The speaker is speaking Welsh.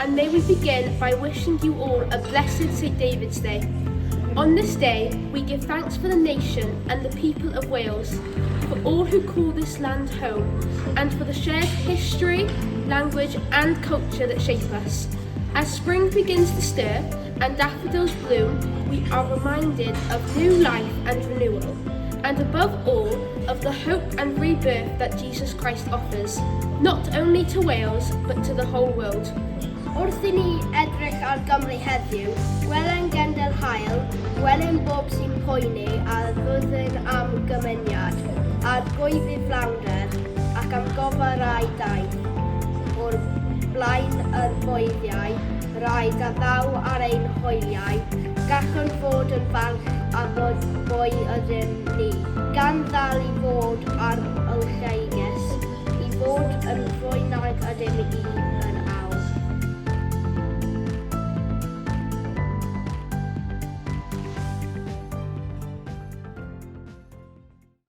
and may we begin by wishing you all a blessed St. David's Day. On this day, we give thanks for the nation and the people of Wales, for all who call this land home, and for the shared history, language and culture that shape us. As spring begins to stir and daffodils bloom, we are reminded of new life and renewal, and above all, of the hope and rebirth that Jesus Christ offers, not only to Wales, but to the whole world. Wrth i ni edrych ar Gymru heddiw, gwelen gendel hael, gwelen bob sy'n poeni a ddyddyn am gymuniad, a'r gwyddif flawnder ac am gofar rai daith. O'r blaen yr boeddiau, rhaid a ddaw ar ein hwyliau, gallwn fod yn falch a bod bwy ydyn ni. Gan ddal i fod ar ylcheiges, i fod yn fwy nag ydym i